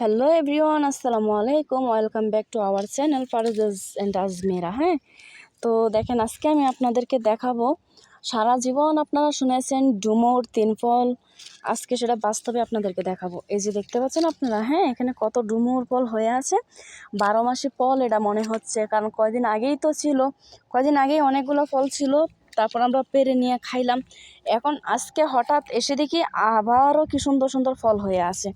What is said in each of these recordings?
Hello everyone, আসসালামু আলাইকুম। Welcome back to our channel Faruza's and Ajmera. হ্যাঁ, তো দেখেন আজকে আমি আপনাদেরকে দেখাবো, সারা জীবন আপনারা শুনেছেন ডুমুর তিন ফল, আজকে সেটা বাস্তবে আপনাদেরকে দেখাবো। এই যে দেখতে পাচ্ছেন আপনারা, হ্যাঁ, এখানে কত ডুমুর ফল হয়ে আছে। 12 মাসি ফল এটা মনে হচ্ছে, কারণ কয়দিন আগেই তো ছিল, কয়দিন আগেই অনেকগুলো ফল ছিল, তারপর আমরা পেরে নিয়ে খাইলাম। এখন আজকে হঠাৎ এসে দেখি আবারও কি সুন্দর সুন্দর ফল হয়ে আছে।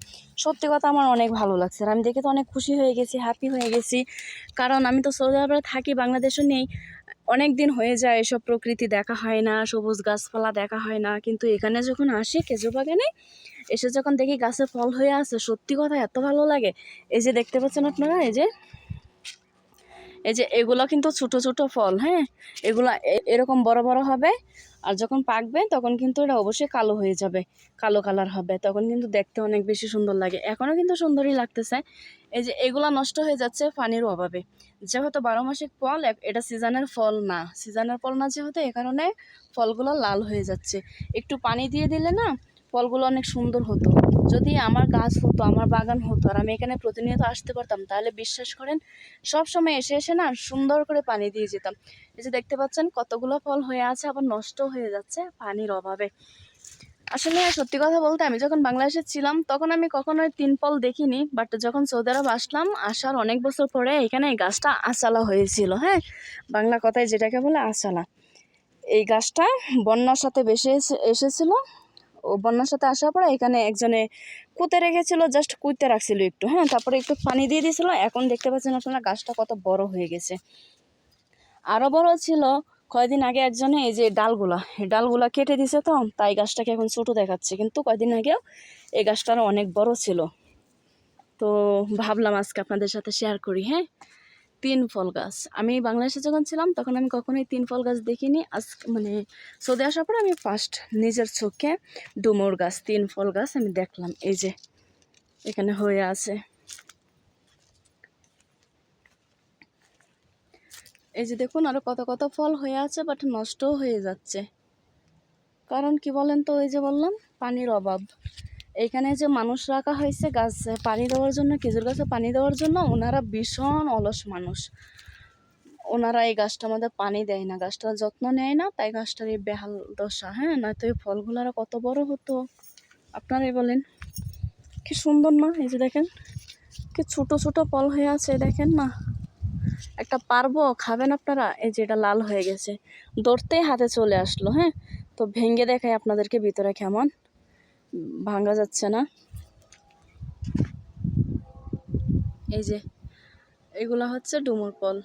সত্যি কথা আমার অনেক ভালো লাগছে, আর আমি দেখে তো অনেক খুশি হয়ে গেছি, হ্যাপি হয়ে গেছি। কারণ আমি তো সৌদি আরবে থাকি, বাংলাদেশও নেই, অনেক দিন হয়ে যায়, এসব প্রকৃতি দেখা হয় না, সবুজ গাছপালা দেখা হয় না। কিন্তু এখানে যখন আসি খেজুর বাগানে এসে যখন দেখি গাছে ফল হয়ে আছে, সত্যি কথা এত ভালো লাগে। এই যে দেখতে পাচ্ছেন আপনারা, এই যে এগুলো কিন্তু ছোট ছোট ফল। হ্যাঁ, এগুলা এরকম বড় বড় হবে, আর যখন পাকবে তখন কিন্তু এটা অবশ্যই কালো হয়ে যাবে, কালো কালার হবে, তখন কিন্তু দেখতে অনেক বেশি সুন্দর লাগে। এখনও কিন্তু সুন্দরই লাগতেছে। এই যে এগুলা নষ্ট হয়ে যাচ্ছে পানির অভাবে, যেহেতু 12 মাসিক ফল, এটা সিজনের ফল না, সিজনের ফল না যেহেতু, এ কারণে ফলগুলো লাল হয়ে যাচ্ছে। একটু পানি দিয়ে দিলে না ফলগুলো অনেক সুন্দর হতো। যদি আমার গাছ হতো, আমার বাগান হতো, আর আমি এখানে প্রতিনিয়ত আসতে পারতাম, তাহলে বিশ্বাস করেন সব সময় এসে এসে না সুন্দর করে পানি দিয়ে যেতাম। এই যে দেখতে পাচ্ছেন কতগুলো ফল হয়ে আছে, আবার নষ্ট হয়ে যাচ্ছে পানির অভাবে। আসলে সত্যি কথা বলতে, আমি যখন বাংলাদেশে ছিলাম তখন আমি কখনোই তিন ফল দেখিনি, বাট যখন সৌদি আরব আসলাম, আসার অনেক বছর পরে এখানে এই গাছটা আসালা হয়েছিল। হ্যাঁ, বাংলা কথায় যেটাকে বলে আসালা। এই গাছটা বন্যার সাথে বেশি এসেছিল। ও বন্যার সাথে আসার পরে এখানে একজনে কুতে রেখেছিল, জাস্ট কুইতে রাখছিল একটু। হ্যাঁ, তারপরে একটু পানি দিয়ে দিয়েছিল। এখন দেখতে পাচ্ছেন আপনারা গাছটা কত বড় হয়ে গেছে, আরো বড় ছিল। কয়দিন আগে একজনে এই যে ডালগুলা কেটে দিছে, তো তাই গাছটাকে এখন ছোট দেখাচ্ছে, কিন্তু কয়দিন আগেও এই গাছটা আরো অনেক বড় ছিল। তো ভাবলাম আজকে আপনাদের সাথে শেয়ার করি। হ্যাঁ, তিন ফল গাছ, আমি বাংলাদেশে যখন ছিলাম তখন আমি কখনোই তিন ফল গাছ দেখিনি। আজ মানে সৌদি আসার পরে আমি ফার্স্ট নিজের চোখে ডুমুর গাছ, তিন ফল গাছ আমি দেখলাম। এই যে এখানে হয়ে আছে, এই যে দেখুন আরো কত কত ফল হয়ে আছে, বাট নষ্টও হয়ে যাচ্ছে। কারণ কি বলেন তো, ওই যে বললাম পানির অভাব। এইখানে যে মানুষ রাখা হয়েছে গাছে পানি দেওয়ার জন্য, খেজুর গাছে পানি দেওয়ার জন্য, ওনারা ভীষণ অলস মানুষ। ওনারা এই গাছটা আমাদের পানি দেয় না, গাছটার যত্ন নেয় না, তাই গাছটার এই বেহাল দশা। হ্যাঁ, নয়তো এই ফলগুলো আরো কত বড় হতো। আপনারাই বলেন, কি সুন্দর না? এই যে দেখেন কি ছোট ছোট ফল হয়ে আছে, দেখেন না? একটা পারবো, খাবেন আপনারা? এই যে এটা লাল হয়ে গেছে, ধরতেই হাতে চলে আসলো। হ্যাঁ, তো ভেঙে দেখাই আপনাদেরকে ভিতরে কেমন, ভাঙা যাচ্ছে না। এই যে এগুলা হচ্ছে ডুমুর ফল।